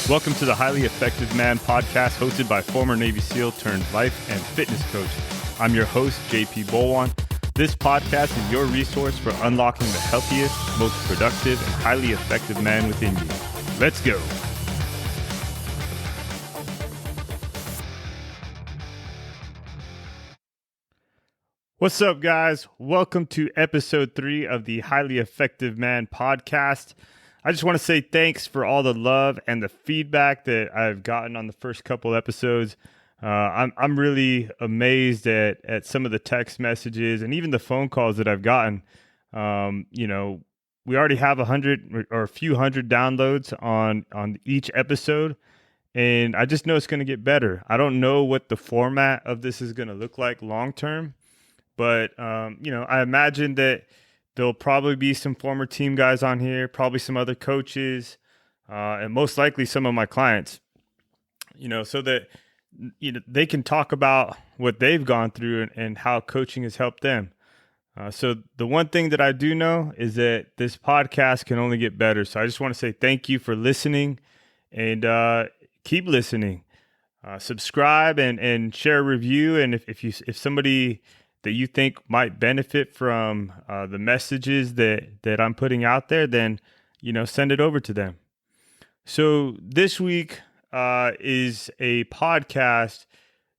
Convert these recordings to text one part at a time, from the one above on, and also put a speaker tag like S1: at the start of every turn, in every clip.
S1: Welcome to the Highly Effective Man podcast, hosted by former Navy SEAL turned life and fitness coach. I'm your host, JP Bolwan. This podcast is your resource for unlocking the healthiest, most productive, and highly effective man within you. Let's go. What's up, guys? Welcome to episode 3 of the Highly Effective Man podcast. I just want to say thanks for all the love and the feedback that I've gotten on the first couple episodes. I'm really amazed at some of the text messages and even the phone calls that I've gotten. We already have 100 or a few hundred downloads on each episode, and I just know it's going to get better. I don't know what the format of this is going to look like long term, but I imagine that there'll probably be some former team guys on here, probably some other coaches, and most likely some of my clients, so that they can talk about what they've gone through and how coaching has helped them. So the one thing that I do know is that this podcast can only get better. So I just want to say thank you for listening, and keep listening. Subscribe and share a review. And if somebody that you think might benefit from the messages that I'm putting out there, then, send it over to them. So this week is a podcast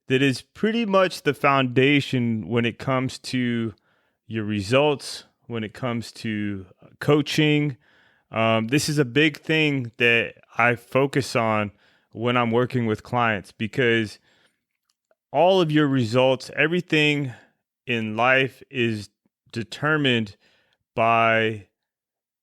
S1: that is pretty much the foundation when it comes to your results, when it comes to coaching. This is a big thing that I focus on when I'm working with clients, because all of your results, everything in life is determined by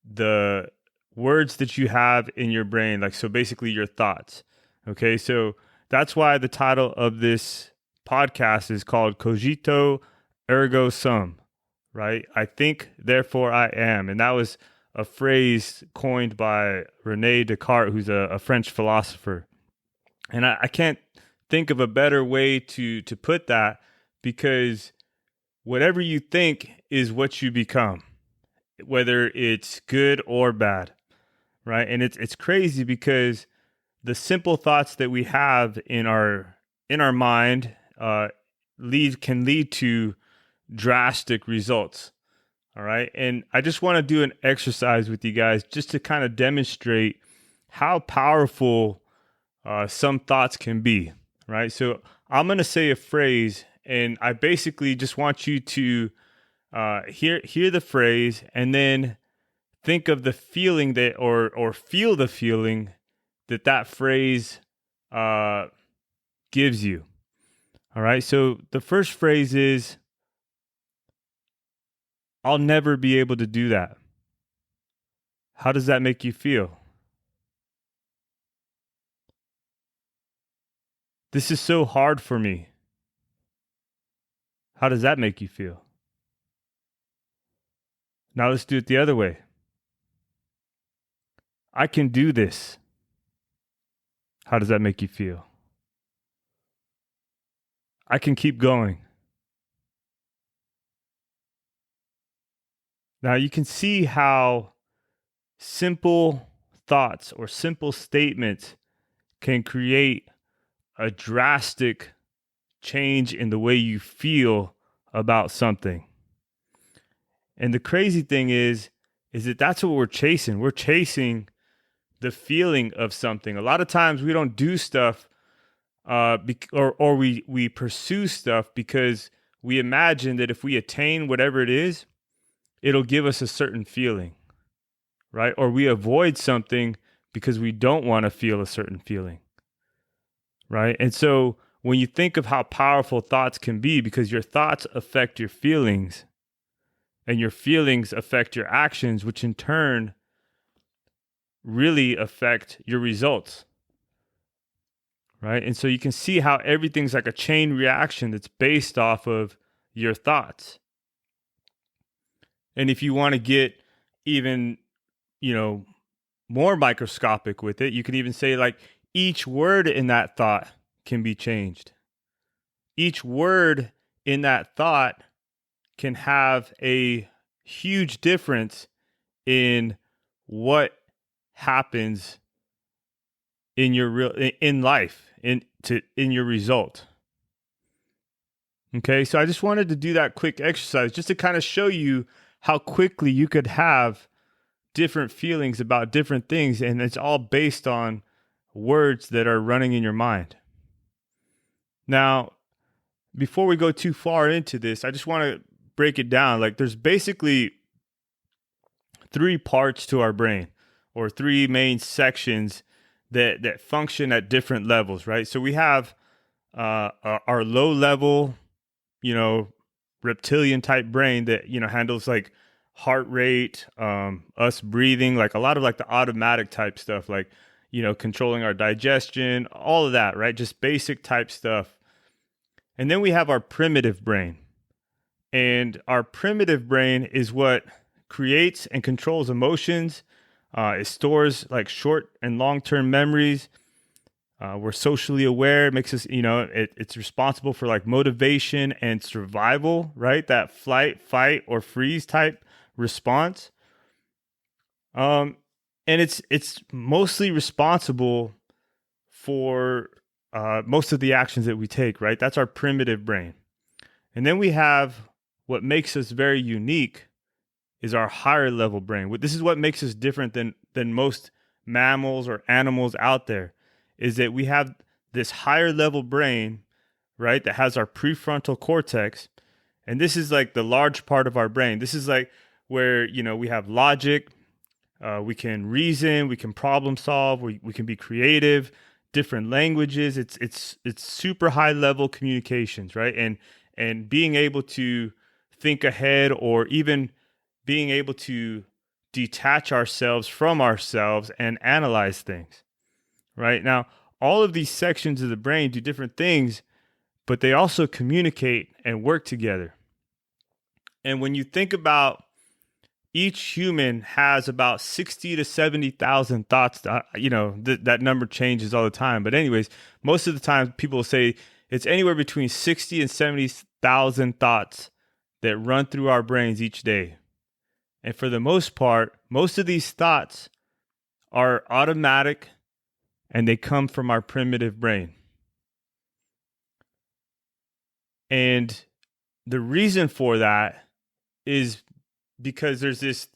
S1: the words that you have in your brain. So basically your thoughts. Okay. So that's why the title of this podcast is called Cogito Ergo Sum, right? I think, therefore I am. And that was a phrase coined by René Descartes, who's a French philosopher. And I can't think of a better way to put that, because whatever you think is what you become, whether it's good or bad, right? And it's crazy, because the simple thoughts that we have in our mind can lead to drastic results. All right, and I just want to do an exercise with you guys just to kind of demonstrate how powerful some thoughts can be. Right, so I'm going to say a phrase, and I basically just want you to hear the phrase and then think of the feeling that, or feel the feeling that phrase gives you. All right. So the first phrase is, I'll never be able to do that. How does that make you feel? This is so hard for me. How does that make you feel? Now let's do it the other way. I can do this. How does that make you feel? I can keep going. Now you can see how simple thoughts or simple statements can create a drastic change in the way you feel about something. And the crazy thing is that that's what we're chasing. We're chasing the feeling of something. A lot of times we don't do stuff or we pursue stuff because we imagine that if we attain whatever it is, it'll give us a certain feeling, right? Or we avoid something because we don't want to feel a certain feeling, right? And so when you think of how powerful thoughts can be, because your thoughts affect your feelings and your feelings affect your actions, which in turn really affect your results, right? And so you can see how everything's like a chain reaction that's based off of your thoughts. And if you want to get even, more microscopic with it, you can even say like each word in that thought can be changed. Each word in that thought can have a huge difference in what happens in your real in life, in your result. Okay, so I just wanted to do that quick exercise just to kind of show you how quickly you could have different feelings about different things, and it's all based on words that are running in your mind. Now, before we go too far into this, I just want to break it down. Like, there's basically three parts to our brain, or three main sections that function at different levels, right? So we have our low level, reptilian type brain that, handles like heart rate, us breathing, like a lot of like the automatic type stuff, like, controlling our digestion, all of that, right? Just basic type stuff. And then we have our primitive brain. And our primitive brain is what creates and controls emotions. It stores like short and long-term memories. We're socially aware. It makes us, it's responsible for like motivation and survival, right? That flight, fight, or freeze type response. And it's mostly responsible for most of the actions that we take, right? That's our primitive brain. And then we have what makes us very unique is our higher level brain. This is what makes us different than most mammals or animals out there, is that we have this higher level brain, right, that has our prefrontal cortex. And this is like the large part of our brain. This is like where, we have logic, we can reason, we can problem solve, we can be creative, different languages. It's super high level communications, right? And being able to think ahead, or even being able to detach ourselves from ourselves and analyze things, right? Now, all of these sections of the brain do different things, but they also communicate and work together. And when you think about each human has about 60 to 70,000 thoughts. That number changes all the time. But anyways, most of the time people say it's anywhere between 60 and 70,000 thoughts that run through our brains each day. And for the most part, most of these thoughts are automatic and they come from our primitive brain. And the reason for that is because there's this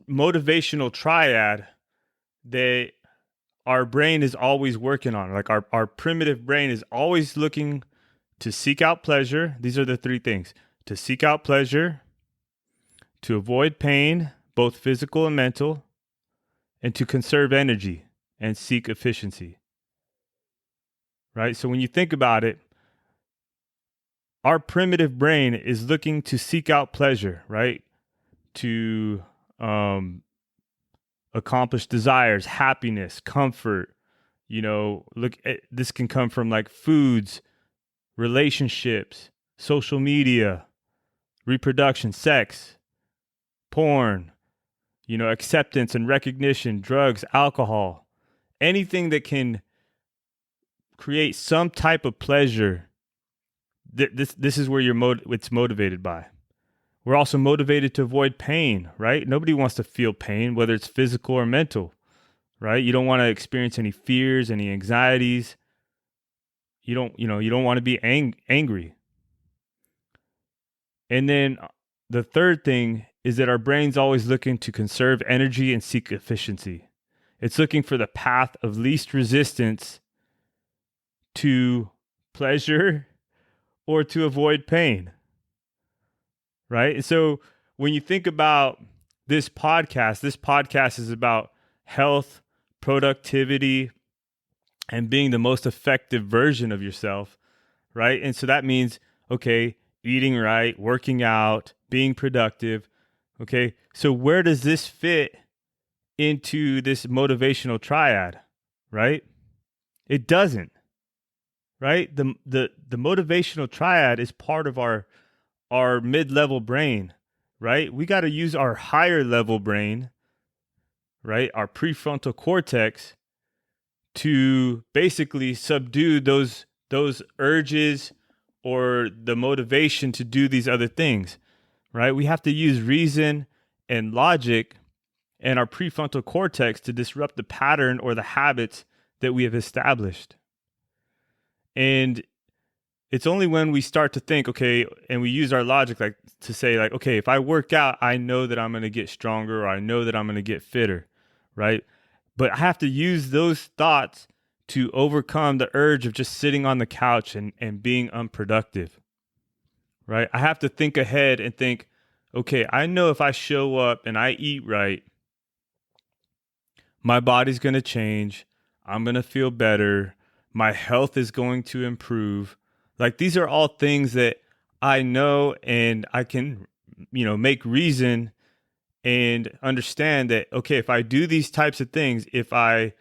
S1: motivational triad that our brain is always working on. Like our primitive brain is always looking to seek out pleasure. These are the three things: to seek out pleasure, to avoid pain, both physical and mental, and to conserve energy and seek efficiency. Right? So when you think about it, our primitive brain is looking to seek out pleasure, right? To accomplish desires, happiness, comfort. This can come from like foods, relationships, social media, reproduction, sex, porn, acceptance and recognition, drugs, alcohol, anything that can create some type of pleasure. This is where it's motivated by. We're also motivated to avoid pain, right? Nobody wants to feel pain, whether it's physical or mental, right? You don't want to experience any fears, any anxieties. You don't want to be angry. And then the third thing is that our brain's always looking to conserve energy and seek efficiency. It's looking for the path of least resistance to pleasure or to avoid pain. Right? So when you think about this podcast is about health, productivity, and being the most effective version of yourself, right? And so that means, okay, eating right, working out, being productive. Okay, so where does this fit into this motivational triad, right? It doesn't, right? The motivational triad is part of our mid-level brain, right? We got to use our higher level brain, right? Our prefrontal cortex to basically subdue those urges or the motivation to do these other things, right? We have to use reason and logic and our prefrontal cortex to disrupt the pattern or the habits that we have established. And it's only when we start to think, okay, and we use our logic like to say like, okay, if I work out, I know that I'm going to get stronger, or I know that I'm going to get fitter, right? But I have to use those thoughts to overcome the urge of just sitting on the couch and being unproductive, right? I have to think ahead and think, okay, I know if I show up and I eat right, my body's going to change. I'm going to feel better. My health is going to improve. Like, these are all things that I know, and I can, make reason and understand that, okay, if I do these types of things, if I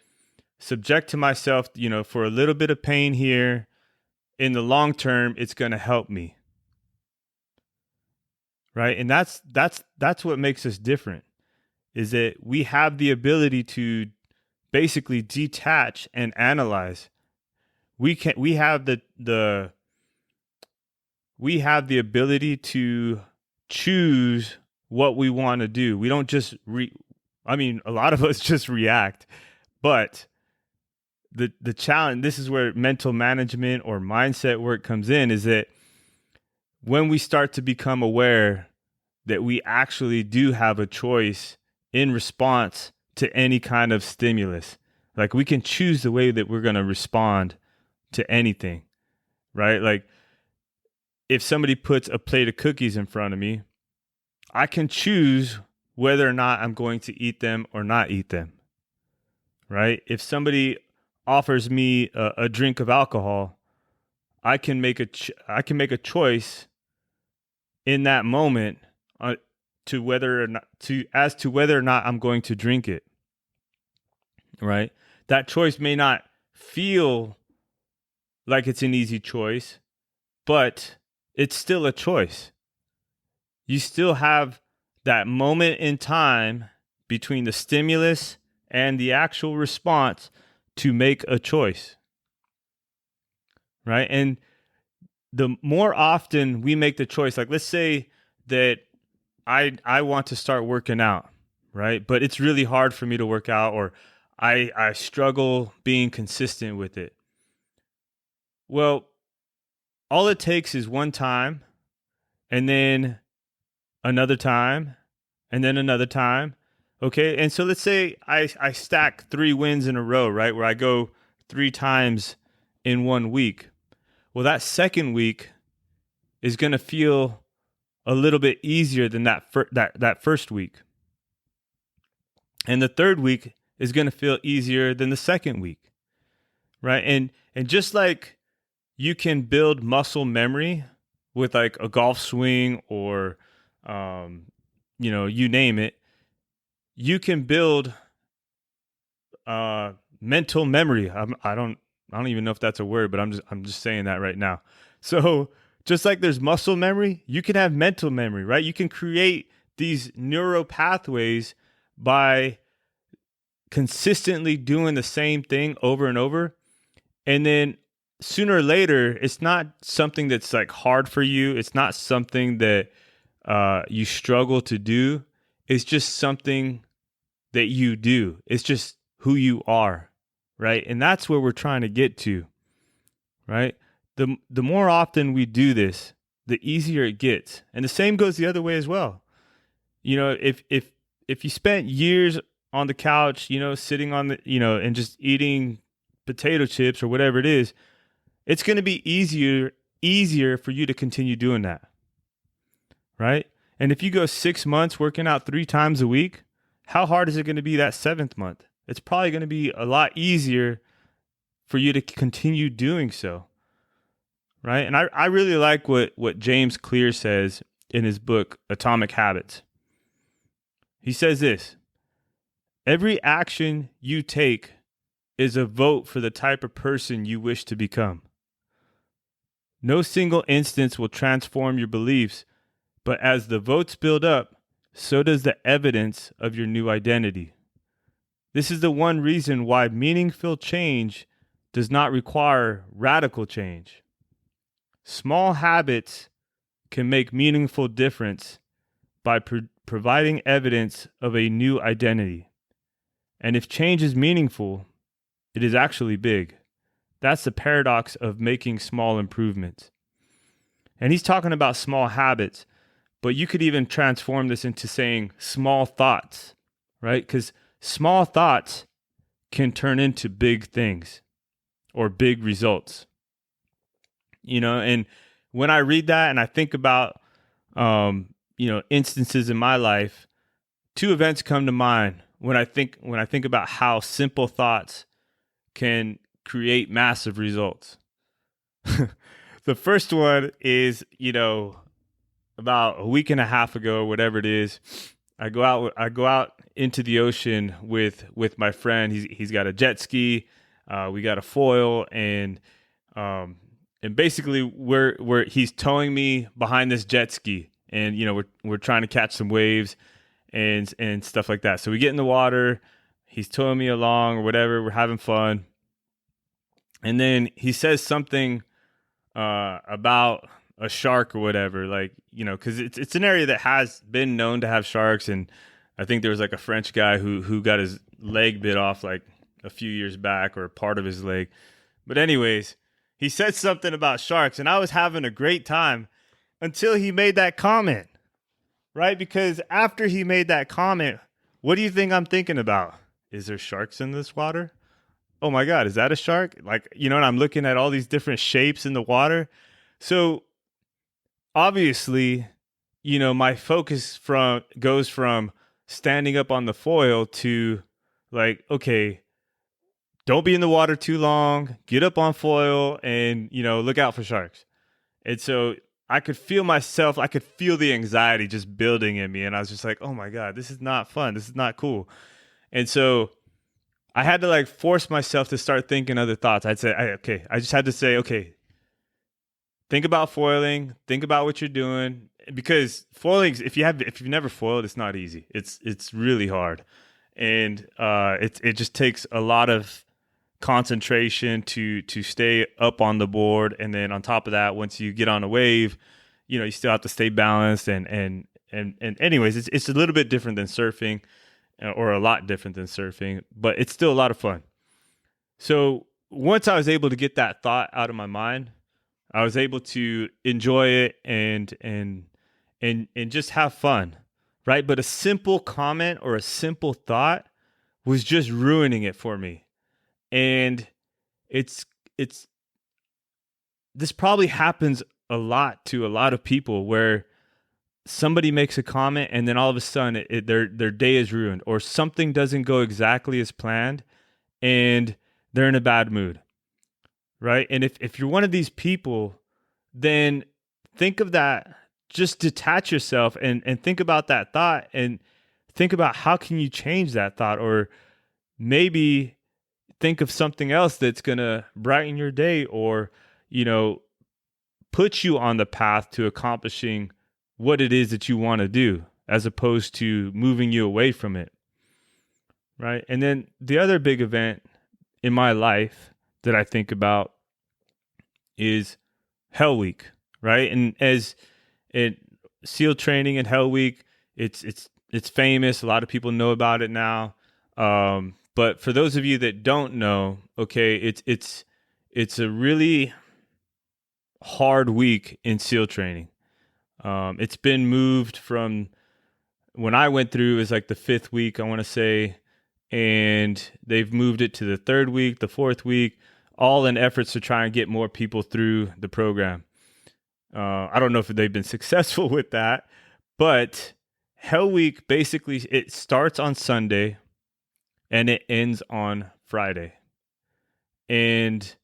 S1: subject to myself, for a little bit of pain here, in the long term, it's going to help me. Right? And that's what makes us different, is that we have the ability to basically detach and analyze. We have the ability to choose what we want to do. We don't just a lot of us just react, but the challenge, this is where mental management or mindset work comes in, is that when we start to become aware that we actually do have a choice in response to any kind of stimulus. Like, we can choose the way that we're going to respond to anything, right? Like, if somebody puts a plate of cookies in front of me, I can choose whether or not I'm going to eat them or not eat them, right? If somebody offers me a drink of alcohol, I can make a choice in that moment to whether or not I'm going to drink it, right? That choice may not feel like it's an easy choice, but it's still a choice. You still have that moment in time between the stimulus and the actual response to make a choice, right? And the more often we make the choice, like, let's say that I want to start working out, right? But it's really hard for me to work out, or I struggle being consistent with it. Well, all it takes is one time, and then another time, and then another time. Okay. And so let's say I stack 3 wins in a row, right? Where I go 3 times in 1 week. Well, that second week is going to feel a little bit easier than that first week. And the third week is going to feel easier than the second week, right? And just like you can build muscle memory with like a golf swing or, you name it, you can build mental memory. I don't even know if that's a word, but I'm just saying that right now. So just like there's muscle memory, you can have mental memory, right? You can create these neural pathways by consistently doing the same thing over and over. And then sooner or later, it's not something that's like hard for you. It's not something that you struggle to do. It's just something that you do. It's just who you are, right? And that's where we're trying to get to, right? The more often we do this, the easier it gets. And the same goes the other way as well. If you spent years on the couch, sitting on the, and just eating potato chips or whatever it is, it's going to be easier for you to continue doing that, right? And if you go 6 months working out 3 times a week, how hard is it going to be that 7th month? It's probably going to be a lot easier for you to continue doing so, right? And I really like what James Clear says in his book, Atomic Habits. He says this: every action you take is a vote for the type of person you wish to become. No single instance will transform your beliefs, but as the votes build up, so does the evidence of your new identity. This is the one reason why meaningful change does not require radical change. Small habits can make meaningful difference, by providing evidence of a new identity. And if change is meaningful, it is actually big. That's the paradox of making small improvements. And he's talking about small habits, but you could even transform this into saying small thoughts, right? Because small thoughts can turn into big things or big results. And when I read that and I think about, instances in my life, two events come to mind when I think about how simple thoughts can create massive results. The first one is, about a week and a half ago, or whatever it is, I go out into the ocean with my friend. He's got a jet ski, we got a foil, and basically he's towing me behind this jet ski, and we're trying to catch some waves and stuff like that. So we get in the water, he's towing me along or whatever, we're having fun, and then he says something about a shark or whatever, because it's an area that has been known to have sharks, and I think there was like a French guy who got his leg bit off like a few years back, or part of his leg. But anyways, he said something about sharks, and I was having a great time until he made that comment, right? Because after he made that comment, what do you think I'm thinking about? Is there sharks in this water? Oh my God, is that a shark? And I'm looking at all these different shapes in the water. So obviously, my focus goes from standing up on the foil to okay, don't be in the water too long, get up on foil and, look out for sharks. And so I could feel the anxiety just building in me. And I was just like, oh my God, this is not fun. This is not cool. And so I had to force myself to start thinking other thoughts. I just had to say, okay, think about foiling, think about what you're doing, because foiling, if you've never foiled, it's not easy. It's really hard. And it just takes a lot of concentration to stay up on the board. And then on top of that, once you get on a wave, you still have to stay balanced and anyways, it's a little bit different than surfing, or a lot different than surfing, but it's still a lot of fun. So once I was able to get that thought out of my mind, I was able to enjoy it and just have fun, right? But a simple comment or a simple thought was just ruining it for me. And this probably happens a lot to a lot of people, where somebody makes a comment and then all of a sudden their day is ruined, or something doesn't go exactly as planned and they're in a bad mood, right? And if you're one of these people, then think of that, just detach yourself and think about that thought, and think about how can you change that thought, or maybe think of something else that's going to brighten your day, or put you on the path to accomplishing what it is that you want to do, as opposed to moving you away from it, right? And then the other big event in my life that I think about is Hell Week, right? And as SEAL training and Hell Week, it's famous. A lot of people know about it now. But for those of you that don't know, okay, it's a really hard week in SEAL training. It's been moved from when I went through, it was like the 5th week, I want to say, and they've moved it to the 3rd week, the 4th week, all in efforts to try and get more people through the program. I don't know if they've been successful with that, but Hell Week, basically, it starts on Sunday and it ends on Friday. And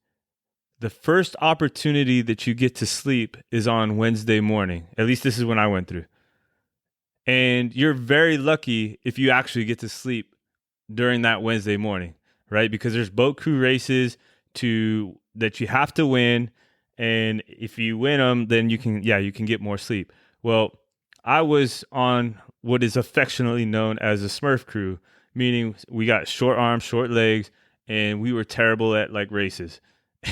S1: the first opportunity that you get to sleep is on Wednesday morning. At least this is when I went through. And you're very lucky if you actually get to sleep during that Wednesday morning, right? Because there's boat crew races that you have to win. And if you win them, then you can get more sleep. Well, I was on what is affectionately known as a Smurf crew, meaning we got short arms, short legs, and we were terrible at races.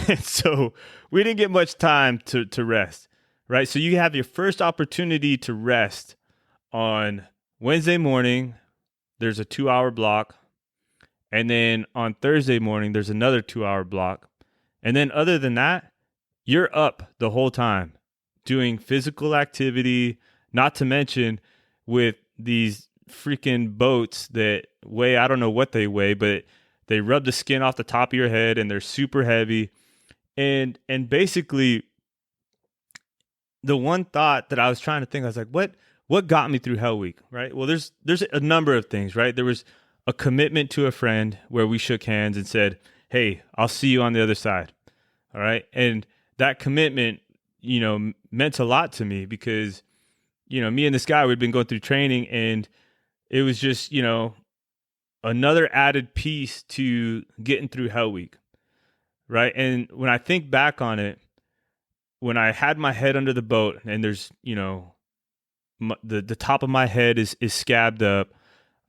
S1: And so we didn't get much time to rest, right? So you have your first opportunity to rest On Wednesday morning, there's a 2 hour block. And then on Thursday morning, there's another 2 hour block. And then other than that, you're up the whole time doing physical activity, not to mention with these freaking boats that weigh, I don't know what they weigh, but they rub the skin off the top of your head and they're super heavy. And basically the one thought that I was trying to think, I was like, what got me through Hell Week, right? Well, there's a number of things, right? There was a commitment to a friend where we shook hands and said, "Hey, I'll see you on the other side." All right? And that commitment, meant a lot to me because, me and this guy, we'd been going through training, and it was just, another added piece to getting through Hell Week, right? And when I think back on it, when I had my head under the boat and there's, the top of my head is scabbed up,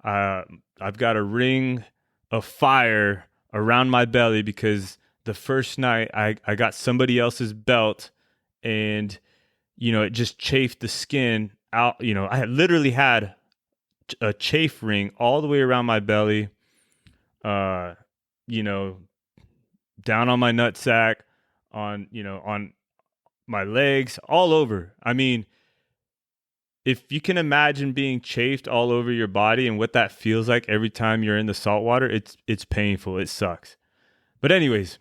S1: I've got a ring of fire around my belly because the first night I got somebody else's belt and, it just chafed the skin out. I had literally had a chafe ring all the way around my belly, uh, you know, down on my nutsack, on my legs, all over. I mean, if you can imagine being chafed all over your body and what that feels like every time you're in the salt water, it's painful. It sucks. But anyways,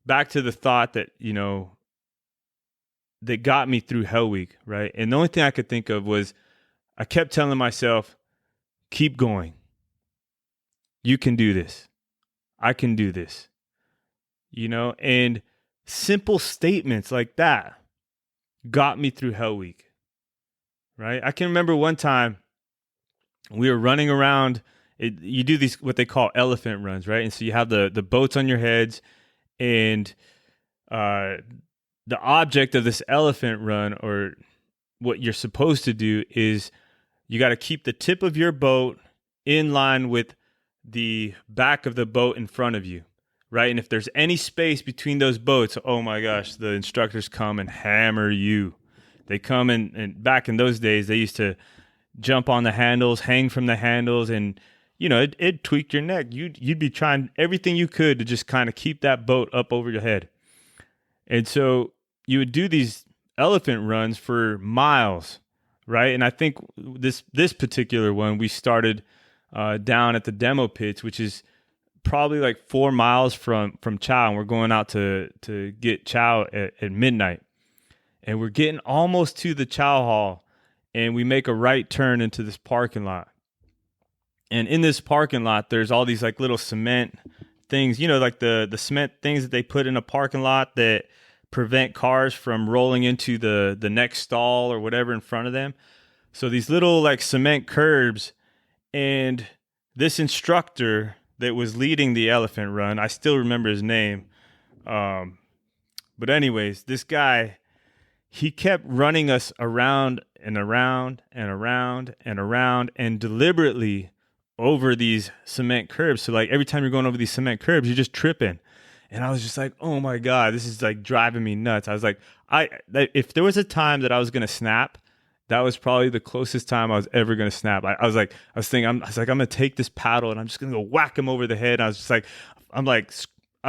S1: back to the thought that, that got me through Hell Week, right? And the only thing I could think of was I kept telling myself, keep going. You can do this. I can do this. And simple statements like that got me through Hell Week, right? I can remember one time we were running around. You do these, what they call elephant runs, right? And so you have the boats on your heads, and the object of this elephant run, or what you're supposed to do, is you got to keep the tip of your boat in line with the back of the boat in front of you, right? And if there's any space between those boats, oh my gosh, the instructors come and hammer you. They come and back in those days, they used to jump on the handles, hang from the handles, and it'd tweak your neck. You'd be trying everything you could to just kind of keep that boat up over your head. And so you would do these elephant runs for miles, right? And I think this particular one, we started down at the demo pits, which is probably like 4 miles from chow, and we're going out to get chow at midnight. And we're getting almost to the chow hall, and we make a right turn into this parking lot. And in this parking lot, there's all these like little cement things, like the cement things that they put in a parking lot that prevent cars from rolling into the next stall or whatever in front of them. So these little like cement curbs, and this instructor that was leading the elephant run, I still remember his name. But anyways, this guy, he kept running us around and around and around and around, and deliberately over these cement curbs. So like every time you're going over these cement curbs, you're just tripping. And I was just like, oh my God, this is like driving me nuts. I was like, if there was a time that I was going to snap, that was probably the closest time I was ever going to snap. I was thinking, I'm going to take this paddle and I'm just going to go whack him over the head. And I was just like, I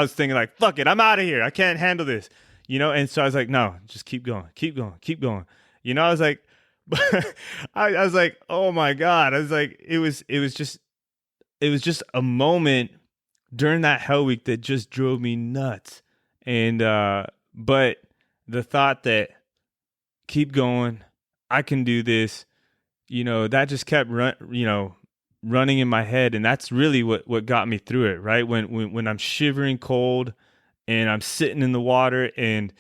S1: was thinking like, fuck it, I'm out of here. I can't handle this, And so I was like, no, just keep going, keep going, keep going. I was like, I was like, oh my God. I was like, it was just a moment during that Hell Week that just drove me nuts. And, but the thought that keep going, I can do this, that just kept running in my head. And that's really what got me through it, right? When I'm shivering cold and I'm sitting in the water, and,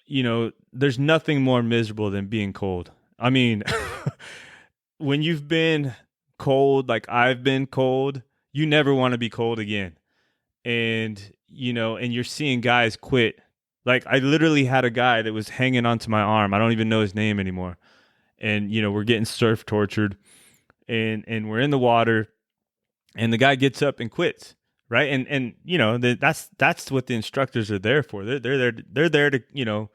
S1: there's nothing more miserable than being cold. I mean, when you've been cold, like I've been cold, you never want to be cold again. And, and you're seeing guys quit. Like I literally had a guy that was hanging onto my arm. I don't even know his name anymore. And, we're getting surf tortured, and we're in the water, and the guy gets up and quits. Right. And that's what the instructors are there for. They're there to,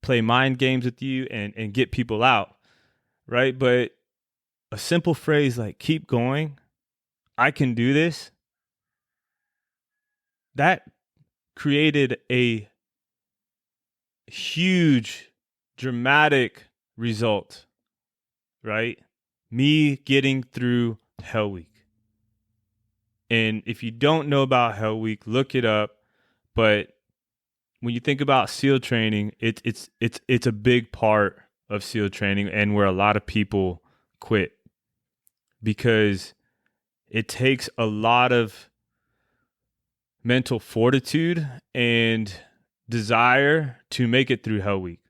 S1: play mind games with you and get people out. Right. But a simple phrase like keep going, I can do this, that created a huge, dramatic result, right? Me getting through Hell Week. And if you don't know about Hell Week, look it up. But when you think about SEAL training, it's a big part of SEAL training, and where a lot of people quit because it takes a lot of mental fortitude and desire to make it through Hell Week.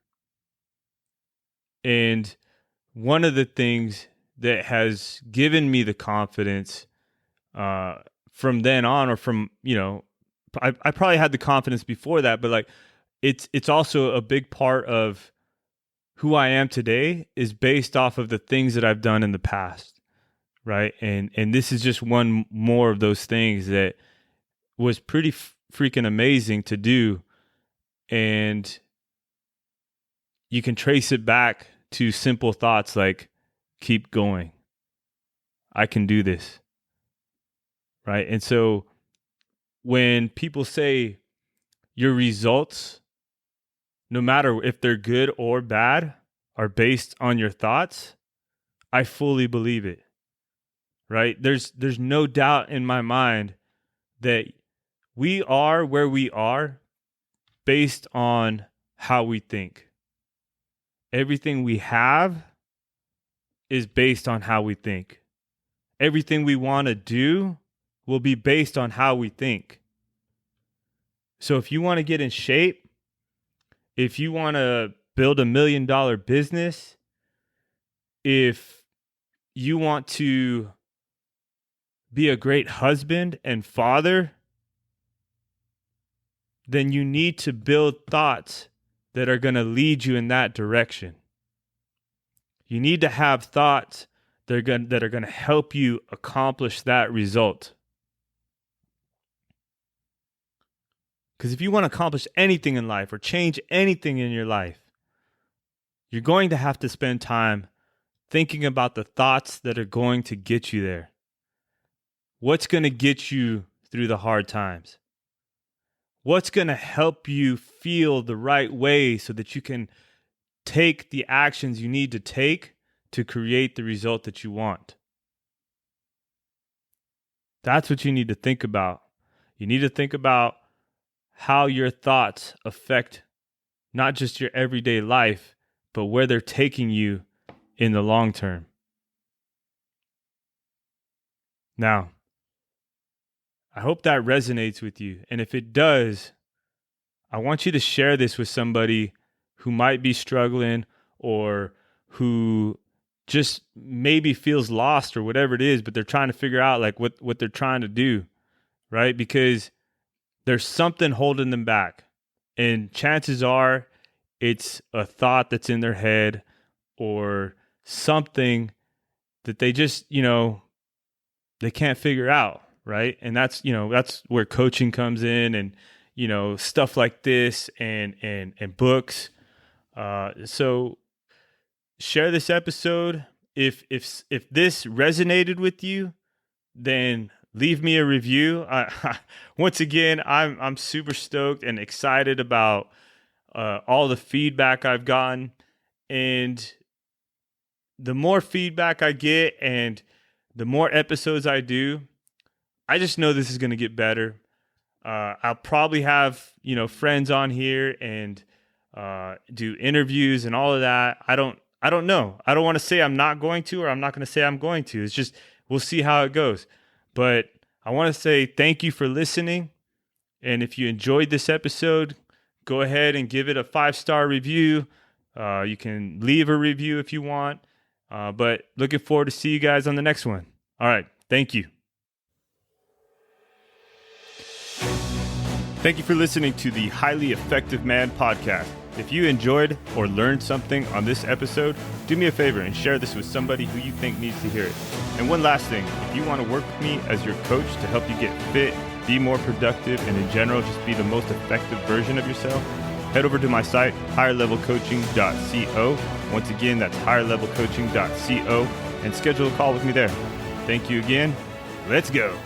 S1: And one of the things that has given me the confidence from then on, or from, I probably had the confidence before that, but like it's also a big part of who I am today is based off of the things that I've done in the past, right? And this is just one more of those things that was pretty freaking amazing to do. And you can trace it back to simple thoughts like, keep going. I can do this, right? And so when people say your results, no matter if they're good or bad, are based on your thoughts, I fully believe it, right? There's no doubt in my mind that we are where we are based on how we think. Everything we have is based on how we think. Everything we want to do will be based on how we think. So if you want to get in shape, if you want to build $1 million business, if you want to be a great husband and father, then you need to build thoughts that are going to lead you in that direction. You need to have thoughts that are going to help you accomplish that result. Because if you want to accomplish anything in life or change anything in your life, you're going to have to spend time thinking about the thoughts that are going to get you there. What's going to get you through the hard times? What's going to help you feel the right way so that you can take the actions you need to take to create the result that you want? That's what you need to think about. You need to think about how your thoughts affect not just your everyday life, but where they're taking you in the long term. Now, I hope that resonates with you. And if it does, I want you to share this with somebody who might be struggling or who just maybe feels lost or whatever it is, but they're trying to figure out like what they're trying to do, right? Because there's something holding them back. And chances are it's a thought that's in their head or something that they just, they can't figure out, right? And that's where coaching comes in, and, stuff like this and books. So share this episode. If this resonated with you, then leave me a review. Once again, I'm super stoked and excited about all the feedback I've gotten, and the more feedback I get and the more episodes I do, I just know this is going to get better. I'll probably have friends on here and do interviews and all of that. I don't know. I don't want to say I'm not going to, or I'm not going to say I'm going to. It's just we'll see how it goes. But I want to say thank you for listening. And if you enjoyed this episode, go ahead and give it a 5-star review. You can leave a review if you want. But looking forward to see you guys on the next one. All right. Thank you. Thank you for listening to the Highly Effective Man podcast. If you enjoyed or learned something on this episode, do me a favor and share this with somebody who you think needs to hear it. And one last thing, if you want to work with me as your coach to help you get fit, be more productive, and in general, just be the most effective version of yourself, head over to my site, higherlevelcoaching.co. Once again, that's higherlevelcoaching.co, and schedule a call with me there. Thank you again. Let's go.